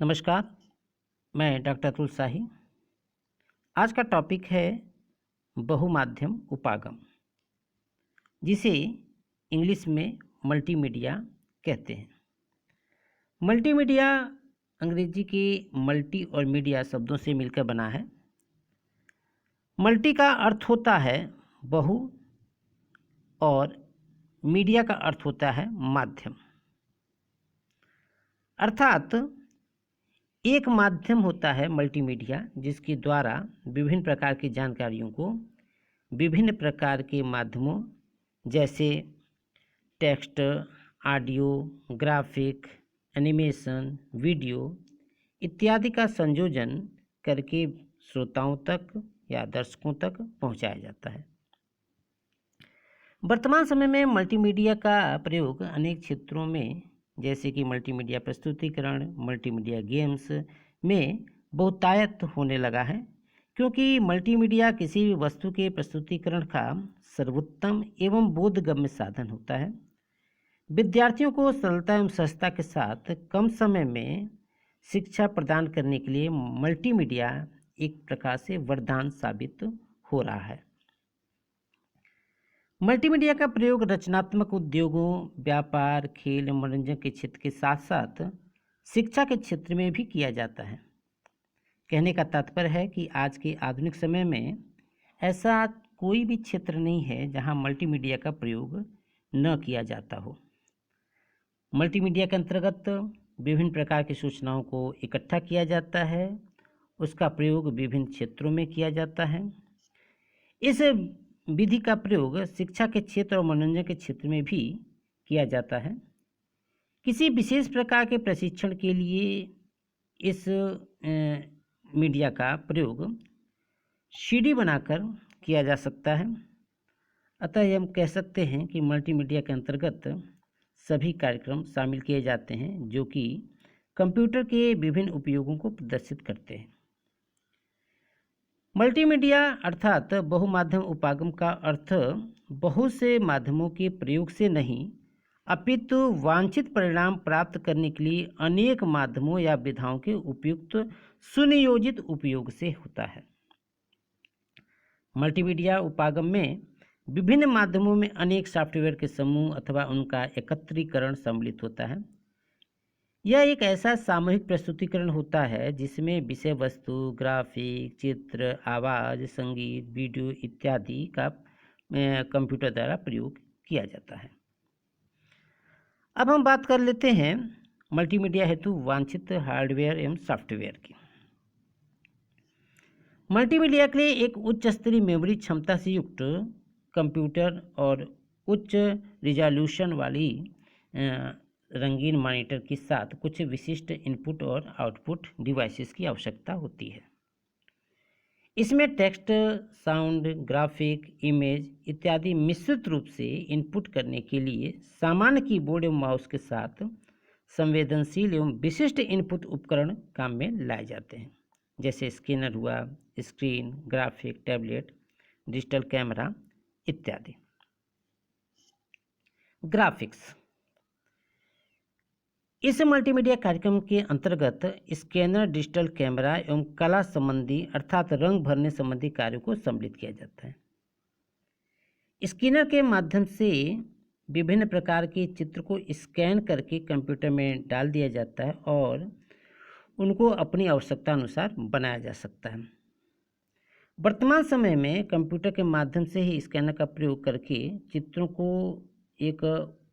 नमस्कार, मैं डॉक्टर अतुल शाही। आज का टॉपिक है बहुमाध्यम उपागम, जिसे इंग्लिश में मल्टीमीडिया कहते हैं। मल्टीमीडिया अंग्रेजी के मल्टी और मीडिया शब्दों से मिलकर बना है। मल्टी का अर्थ होता है बहु और मीडिया का अर्थ होता है माध्यम। अर्थात एक माध्यम होता है मल्टीमीडिया, जिसके द्वारा विभिन्न प्रकार की जानकारियों को विभिन्न प्रकार के माध्यमों जैसे text, audio, graphic, animation, video इत्यादि का संयोजन करके श्रोताओं तक या दर्शकों तक पहुंचाया जाता है। वर्तमान समय में मल्टीमीडिया का प्रयोग अनेक क्षेत्रों में जैसे कि मल्टीमीडिया प्रस्तुतिकरण, मल्टीमीडिया गेम्स में बहुतायत होने लगा है, क्योंकि मल्टीमीडिया किसी भी वस्तु के प्रस्तुतिकरण का सर्वोत्तम एवं बोधगम्य साधन होता है। विद्यार्थियों को सरलता एवं सहजता के साथ कम समय में शिक्षा प्रदान करने के लिए मल्टीमीडिया एक प्रकार से वरदान साबित हो रहा है। मल्टीमीडिया का प्रयोग रचनात्मक उद्योगों, व्यापार, खेल, मनोरंजन के क्षेत्र के साथ साथ शिक्षा के क्षेत्र में भी किया जाता है। कहने का तात्पर्य है कि आज के आधुनिक समय में ऐसा कोई भी क्षेत्र नहीं है जहां मल्टीमीडिया का प्रयोग न किया जाता हो। मल्टीमीडिया के अंतर्गत विभिन्न प्रकार की सूचनाओं को इकट्ठा किया जाता है, उसका प्रयोग विभिन्न क्षेत्रों में किया जाता है। इस विधि का प्रयोग शिक्षा के क्षेत्र और मनोरंजन के क्षेत्र में भी किया जाता है। किसी विशेष प्रकार के प्रशिक्षण के लिए इस मीडिया का प्रयोग सीडी बनाकर किया जा सकता है। अतः हम कह सकते हैं कि मल्टीमीडिया के अंतर्गत सभी कार्यक्रम शामिल किए जाते हैं जो कि कंप्यूटर के विभिन्न उपयोगों को प्रदर्शित करते हैं। मल्टीमीडिया अर्थात बहुमाध्यम उपागम का अर्थ बहुत से माध्यमों के प्रयोग से नहीं, अपितु वांछित परिणाम प्राप्त करने के लिए अनेक माध्यमों या विधाओं के उपयुक्त सुनियोजित उपयोग से होता है। मल्टीमीडिया उपागम में विभिन्न माध्यमों में अनेक सॉफ्टवेयर के समूह अथवा उनका एकत्रीकरण सम्मिलित होता है। यह एक ऐसा सामूहिक प्रस्तुतिकरण होता है जिसमें विषय वस्तु, ग्राफिक, चित्र, आवाज़, संगीत, वीडियो इत्यादि का कंप्यूटर द्वारा प्रयोग किया जाता है। अब हम बात कर लेते हैं मल्टीमीडिया हेतु वांछित हार्डवेयर एवं सॉफ्टवेयर की। मल्टीमीडिया के लिए एक उच्च स्तरीय मेमोरी क्षमता से युक्त कंप्यूटर और उच्च रिजोल्यूशन वाली रंगीन मॉनिटर के साथ कुछ विशिष्ट इनपुट और आउटपुट डिवाइसेस की आवश्यकता होती है। इसमें टेक्स्ट, साउंड, ग्राफिक, इमेज इत्यादि मिश्रित रूप से इनपुट करने के लिए सामान्य कीबोर्ड एवं माउस के साथ संवेदनशील एवं विशिष्ट इनपुट उपकरण काम में लाए जाते हैं, जैसे स्कैनर हुआ, screen, graphic, tablet, digital camera इत्यादि। ग्राफिक्स। इस मल्टीमीडिया कार्यक्रम के अंतर्गत स्कैनर, डिजिटल कैमरा एवं कला संबंधी अर्थात रंग भरने संबंधी कार्यों को सम्मिलित किया जाता है। स्कैनर के माध्यम से विभिन्न प्रकार के चित्र को स्कैन करके कंप्यूटर में डाल दिया जाता है और उनको अपनी आवश्यकता अनुसार बनाया जा सकता है। वर्तमान समय में कंप्यूटर के माध्यम से ही स्कैनर का प्रयोग करके चित्रों को एक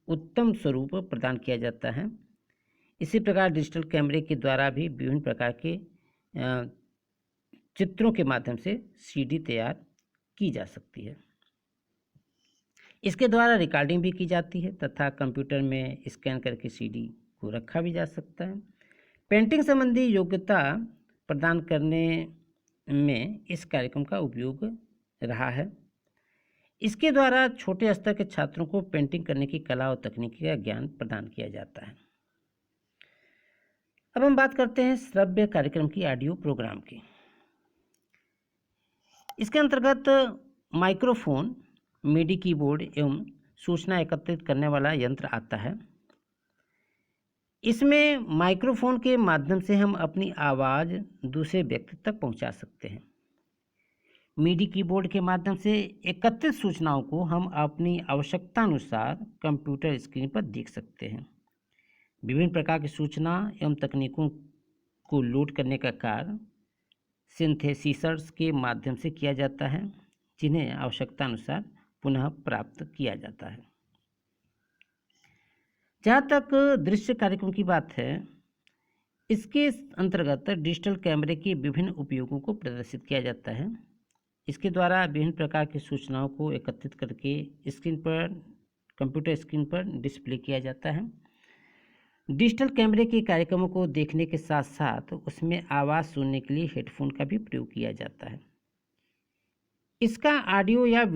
उत्तम स्वरूप प्रदान किया जाता है। इसी प्रकार डिजिटल कैमरे के द्वारा भी विभिन्न प्रकार के चित्रों के माध्यम से सीडी तैयार की जा सकती है। इसके द्वारा रिकॉर्डिंग भी की जाती है तथा कंप्यूटर में स्कैन करके सीडी को रखा भी जा सकता है। पेंटिंग संबंधी योग्यता प्रदान करने में इस कार्यक्रम का उपयोग रहा है। इसके द्वारा छोटे स्तर के छात्रों को पेंटिंग करने की कला और तकनीकी का ज्ञान प्रदान किया जाता है। अब हम बात करते हैं श्रव्य कार्यक्रम की, ऑडियो प्रोग्राम की। इसके अंतर्गत माइक्रोफोन, मिडी कीबोर्ड एवं सूचना एकत्रित करने वाला यंत्र आता है। इसमें माइक्रोफोन के माध्यम से हम अपनी आवाज़ दूसरे व्यक्ति तक पहुंचा सकते हैं। मीडी कीबोर्ड के माध्यम से एकत्रित सूचनाओं को हम अपनी आवश्यकता अनुसार कंप्यूटर स्क्रीन पर देख सकते हैं। विभिन्न प्रकार की सूचना एवं तकनीकों को लोड करने का कार्य सिंथेसिसर्स के माध्यम से किया जाता है, जिन्हें आवश्यकता अनुसार पुनः प्राप्त किया जाता है। जहाँ तक दृश्य कार्यक्रम की बात है, इसके अंतर्गत डिजिटल कैमरे के विभिन्न उपयोगों को प्रदर्शित किया जाता है। इसके द्वारा विभिन्न प्रकार की सूचनाओं को एकत्रित करके कंप्यूटर स्क्रीन पर डिस्प्ले किया जाता है। डिजिटल कैमरे के कार्यक्रमों को देखने के साथ साथ उसमें आवाज़ सुनने के लिए हेडफोन का भी प्रयोग किया जाता है। इसका ऑडियो एवं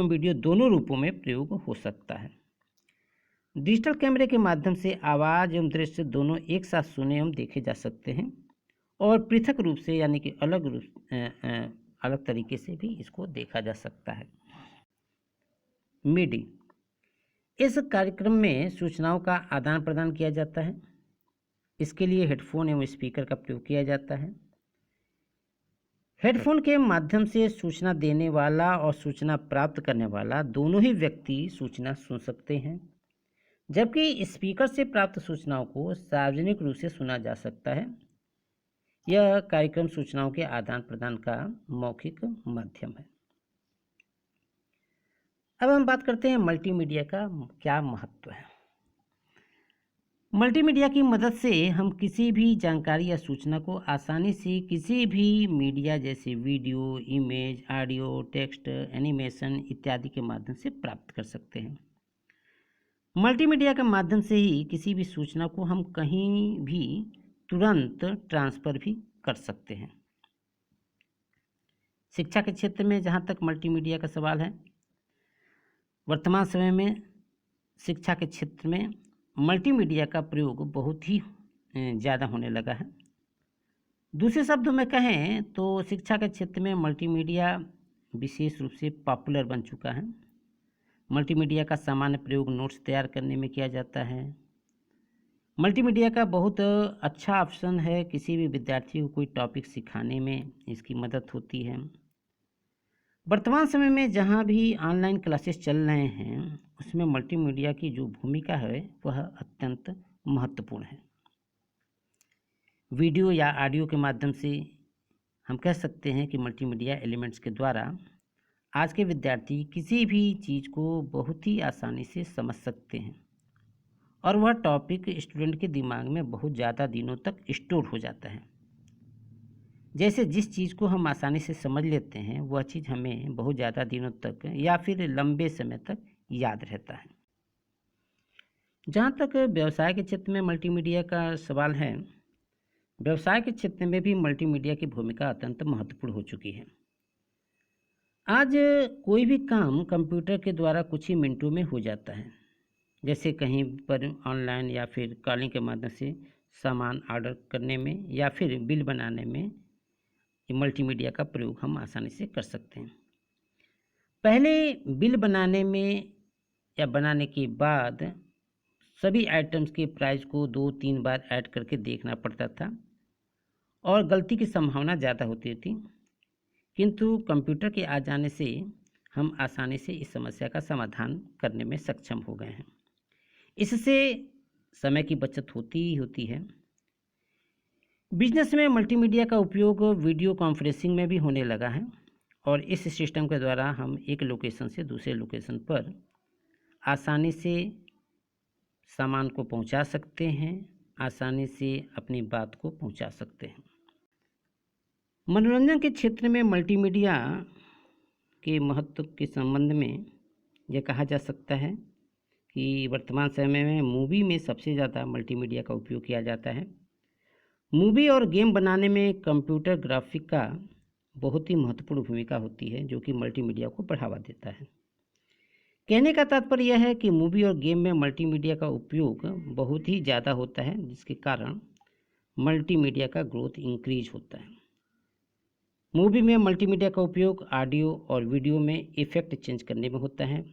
वीडियो दोनों रूपों में प्रयोग हो सकता है। डिजिटल कैमरे के माध्यम से आवाज़ एवं दृश्य दोनों एक साथ सुने एवं देखे जा सकते हैं और पृथक रूप से यानी कि अलग तरीके से भी इसको देखा जा सकता है। मीडी, इस कार्यक्रम में सूचनाओं का आदान प्रदान किया जाता है। इसके लिए हेडफोन एवं स्पीकर का प्रयोग किया जाता है। हेडफोन के माध्यम से सूचना देने वाला और सूचना प्राप्त करने वाला दोनों ही व्यक्ति सूचना सुन सकते हैं, जबकि स्पीकर से प्राप्त सूचनाओं को सार्वजनिक रूप से सुना जा सकता है। यह कार्यक्रम सूचनाओं के आदान प्रदान का मौखिक माध्यम है। अब हम बात करते हैं मल्टीमीडिया का क्या महत्व है। मल्टीमीडिया की मदद से हम किसी भी जानकारी या सूचना को आसानी से किसी भी मीडिया जैसे video, image, audio, text, animation इत्यादि के माध्यम से प्राप्त कर सकते हैं। मल्टीमीडिया के माध्यम से ही किसी भी सूचना को हम कहीं भी तुरंत ट्रांसफ़र भी कर सकते हैं। शिक्षा के क्षेत्र में जहाँ तक मल्टीमीडिया का सवाल है, वर्तमान समय में शिक्षा के क्षेत्र में मल्टीमीडिया का प्रयोग बहुत ही ज़्यादा होने लगा है। दूसरे शब्दों में कहें तो शिक्षा के क्षेत्र में मल्टीमीडिया विशेष रूप से पॉपुलर बन चुका है। मल्टीमीडिया का सामान्य प्रयोग नोट्स तैयार करने में किया जाता है। मल्टीमीडिया का बहुत अच्छा ऑप्शन है, किसी भी विद्यार्थी को कोई टॉपिक सिखाने में इसकी मदद होती है। वर्तमान समय में जहाँ भी ऑनलाइन क्लासेस चल रहे हैं, उसमें मल्टीमीडिया की जो भूमिका है वह अत्यंत महत्वपूर्ण है। वीडियो या ऑडियो के माध्यम से हम कह सकते हैं कि मल्टीमीडिया एलिमेंट्स के द्वारा आज के विद्यार्थी किसी भी चीज़ को बहुत ही आसानी से समझ सकते हैं और वह टॉपिक स्टूडेंट के दिमाग में बहुत ज़्यादा दिनों तक स्टोर हो जाता है। जैसे जिस चीज़ को हम आसानी से समझ लेते हैं वह चीज़ हमें बहुत ज़्यादा दिनों तक या फिर लंबे समय तक याद रहता है। जहाँ तक व्यवसाय के क्षेत्र में मल्टीमीडिया का सवाल है, व्यवसाय के क्षेत्र में भी मल्टीमीडिया की भूमिका अत्यंत महत्वपूर्ण हो चुकी है। आज कोई भी काम कंप्यूटर के द्वारा कुछ ही मिनटों में हो जाता है। जैसे कहीं पर ऑनलाइन या फिर कॉलिंग के माध्यम से सामान ऑर्डर करने में या फिर बिल बनाने में मल्टीमीडिया का प्रयोग हम आसानी से कर सकते हैं। पहले बिल बनाने में या बनाने के बाद सभी आइटम्स के प्राइस को 2-3 बार ऐड करके देखना पड़ता था और गलती की संभावना ज़्यादा होती थी, किंतु कंप्यूटर के आ जाने से हम आसानी से इस समस्या का समाधान करने में सक्षम हो गए हैं। इससे समय की बचत होती ही होती है। बिजनेस में मल्टीमीडिया का उपयोग वीडियो कॉन्फ्रेंसिंग में भी होने लगा है और इस सिस्टम के द्वारा हम एक लोकेशन से दूसरे लोकेशन पर आसानी से सामान को पहुंचा सकते हैं, आसानी से अपनी बात को पहुंचा सकते हैं। मनोरंजन के क्षेत्र में मल्टीमीडिया के महत्व के संबंध में यह कहा जा सकता है कि वर्तमान समय में मूवी में सबसे ज़्यादा मल्टीमीडिया का उपयोग किया जाता है। मूवी और गेम बनाने में कंप्यूटर ग्राफिक का बहुत ही महत्वपूर्ण भूमिका होती है, जो कि मल्टीमीडिया को बढ़ावा देता है। कहने का तात्पर्य यह है कि मूवी और गेम में मल्टीमीडिया का उपयोग बहुत ही ज़्यादा होता है, जिसके कारण मल्टीमीडिया का ग्रोथ इंक्रीज होता है। मूवी में मल्टीमीडिया का उपयोग ऑडियो और वीडियो में इफ़ेक्ट चेंज करने में होता है।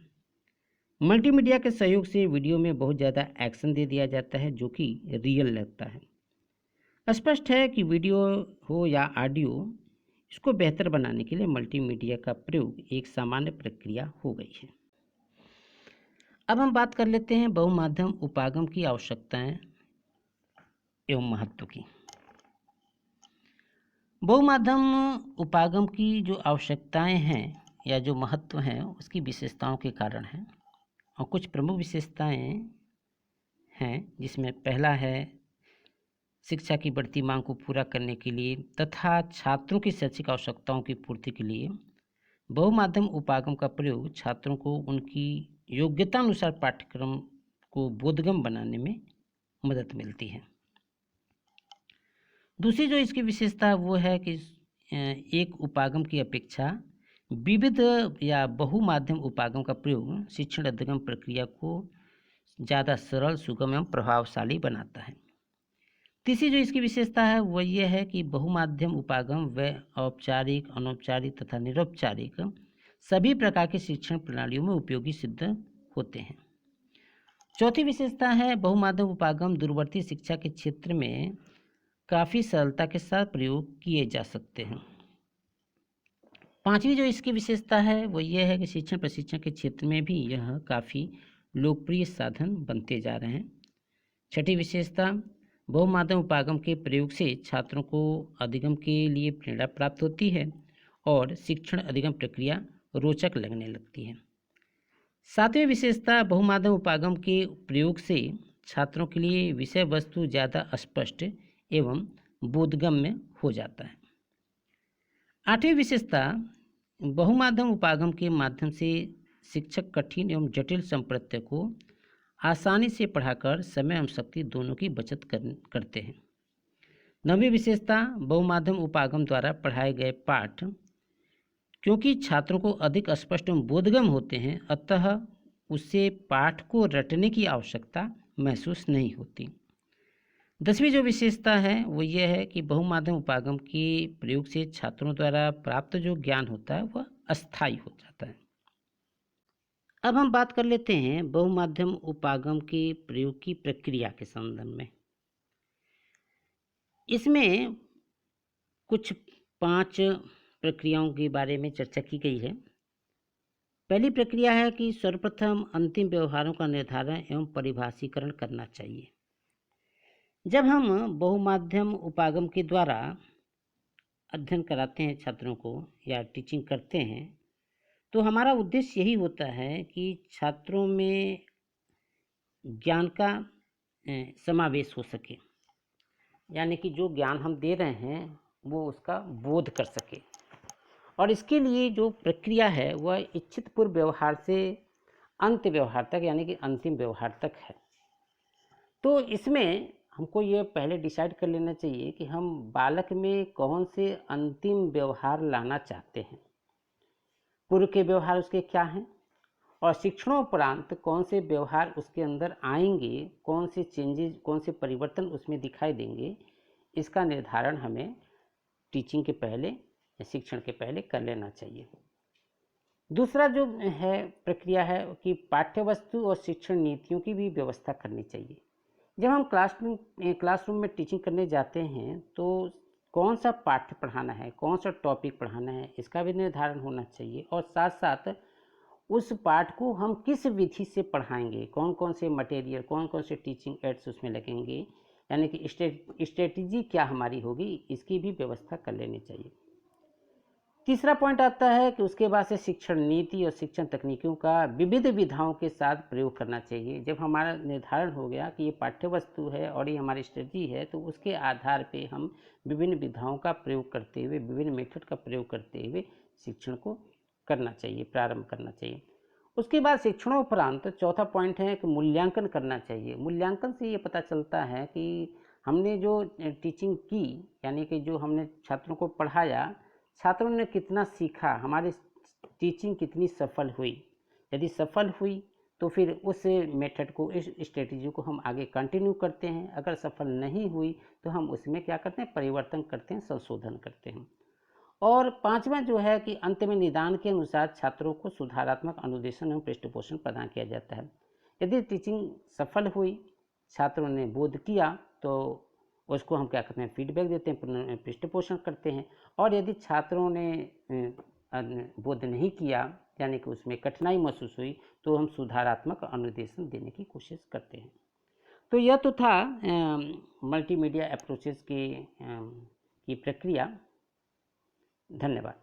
मल्टीमीडिया के सहयोग से वीडियो में बहुत ज़्यादा एक्शन दे दिया जाता है जो कि रियल लगता है। स्पष्ट है कि वीडियो हो या ऑडियो, इसको बेहतर बनाने के लिए मल्टीमीडिया का प्रयोग एक सामान्य प्रक्रिया हो गई है। अब हम बात कर लेते हैं बहुमाध्यम उपागम की आवश्यकताएं एवं महत्व की। बहुमाध्यम उपागम की जो आवश्यकताएं हैं या जो महत्व हैं उसकी विशेषताओं के कारण हैं, और कुछ प्रमुख विशेषताएं हैं जिसमें पहला है शिक्षा की बढ़ती मांग को पूरा करने के लिए तथा छात्रों की शैक्षिक आवश्यकताओं की पूर्ति के लिए बहुमाध्यम उपागम का प्रयोग छात्रों को उनकी योग्यता अनुसार पाठ्यक्रम को बोधगम्य बनाने में मदद मिलती है। दूसरी जो इसकी विशेषता है वो है कि एक उपागम की अपेक्षा विविध या बहुमाध्यम उपागम का प्रयोग शिक्षण अध्ययन प्रक्रिया को ज़्यादा सरल, सुगम एवं प्रभावशाली बनाता है। तीसरी जो इसकी विशेषता है वह यह है कि बहुमाध्यम उपागम व औपचारिक, अनौपचारिक तथा निरौपचारिक सभी प्रकार की शिक्षण प्रणालियों में उपयोगी सिद्ध होते हैं। चौथी विशेषता है बहुमाध्यम उपागम दूरवर्ती शिक्षा के क्षेत्र में काफ़ी सरलता के साथ प्रयोग किए जा सकते हैं। पांचवी जो इसकी विशेषता है वो ये है कि शिक्षण प्रशिक्षण के क्षेत्र में भी यह काफ़ी लोकप्रिय साधन बनते जा रहे हैं। छठी विशेषता, बहुमाध्यम उपागम के प्रयोग से छात्रों को अधिगम के लिए प्रेरणा प्राप्त होती है और शिक्षण अधिगम प्रक्रिया रोचक लगने लगती है। सातवीं विशेषता, बहुमाध्यम उपागम के प्रयोग से छात्रों के लिए विषय वस्तु ज़्यादा स्पष्ट एवं बोधगम्य हो जाता है। आठवीं विशेषता, बहुमाध्यम उपागम के माध्यम से शिक्षक कठिन एवं जटिल संप्रत्यय को आसानी से पढ़ाकर समय एवं शक्ति दोनों की बचत करते हैं। नवीं विशेषता, बहुमाध्यम उपागम द्वारा पढ़ाए गए पाठ क्योंकि छात्रों को अधिक स्पष्ट एवं बोधगम्य होते हैं, अतः उससे पाठ को रटने की आवश्यकता महसूस नहीं होती। 10वीं जो विशेषता है वो ये है कि बहुमाध्यम उपागम के प्रयोग से छात्रों द्वारा प्राप्त जो ज्ञान होता है वह अस्थायी हो जाता है। अब हम बात कर लेते हैं बहुमाध्यम उपागम के प्रयोग की प्रक्रिया के संदर्भ में। इसमें कुछ 5 प्रक्रियाओं के बारे में चर्चा की गई है। पहली प्रक्रिया है कि सर्वप्रथम अंतिम व्यवहारों का निर्धारण एवं परिभाषीकरण करना चाहिए। जब हम बहुमाध्यम उपागम के द्वारा अध्ययन कराते हैं छात्रों को या टीचिंग करते हैं तो हमारा उद्देश्य यही होता है कि छात्रों में ज्ञान का समावेश हो सके, यानी कि जो ज्ञान हम दे रहे हैं वो उसका बोध कर सके, और इसके लिए जो प्रक्रिया है वह इच्छित पूर्व व्यवहार से अंत व्यवहार तक यानी कि अंतिम व्यवहार तक है। तो इसमें हमको ये पहले डिसाइड कर लेना चाहिए कि हम बालक में कौन से अंतिम व्यवहार लाना चाहते हैं, पूर्व के व्यवहार उसके क्या हैं और शिक्षणोपरांत कौन से व्यवहार उसके अंदर आएंगे, कौन से चेंजेस, कौन से परिवर्तन उसमें दिखाई देंगे, इसका निर्धारण हमें टीचिंग के पहले या शिक्षण के पहले कर लेना चाहिए। दूसरा जो है प्रक्रिया है कि पाठ्यवस्तु और शिक्षण नीतियों की भी व्यवस्था करनी चाहिए। जब हम क्लासरूम में टीचिंग करने जाते हैं तो कौन सा पाठ्य पढ़ाना है, कौन सा टॉपिक पढ़ाना है, इसका भी निर्धारण होना चाहिए, और साथ साथ उस पाठ को हम किस विधि से पढ़ाएंगे, कौन कौन से मटेरियल, कौन कौन से टीचिंग एड्स उसमें लगेंगे, यानी कि स्ट्रेटजी क्या हमारी होगी, इसकी भी व्यवस्था कर लेनी चाहिए। तीसरा पॉइंट आता है कि उसके बाद से शिक्षण नीति और शिक्षण तकनीकों का विविध विधाओं के साथ प्रयोग करना चाहिए। जब हमारा निर्धारण हो गया कि ये पाठ्य वस्तु है और ये हमारी स्ट्रेटजी है तो उसके आधार पे हम विभिन्न विधाओं का प्रयोग करते हुए, विभिन्न मेथड का प्रयोग करते हुए शिक्षण को करना चाहिए, प्रारंभ करना चाहिए। उसके बाद शिक्षणोपरांत चौथा पॉइंट है कि मूल्यांकन करना चाहिए। मूल्यांकन से ये पता चलता है कि हमने जो टीचिंग की, यानी कि जो हमने छात्रों को पढ़ाया, छात्रों ने कितना सीखा, हमारी टीचिंग कितनी सफल हुई। यदि सफल हुई तो फिर उस मेथड को, इस स्ट्रेटजी को हम आगे कंटिन्यू करते हैं। अगर सफल नहीं हुई तो हम उसमें क्या करते हैं, परिवर्तन करते हैं, संशोधन करते हैं। और पांचवा जो है कि अंत में निदान के अनुसार छात्रों को सुधारात्मक अनुदेशन एवं पृष्ठपोषण प्रदान किया जाता है। यदि टीचिंग सफल हुई, छात्रों ने बोध किया, तो उसको हम क्या करते हैं, फीडबैक देते हैं, पृष्ठपोषण करते हैं। और यदि छात्रों ने बोध नहीं किया, यानी कि उसमें कठिनाई महसूस हुई, तो हम सुधारात्मक अनुदेशन देने की कोशिश करते हैं। तो यह तो था मल्टीमीडिया अप्रोचेस की प्रक्रिया। धन्यवाद।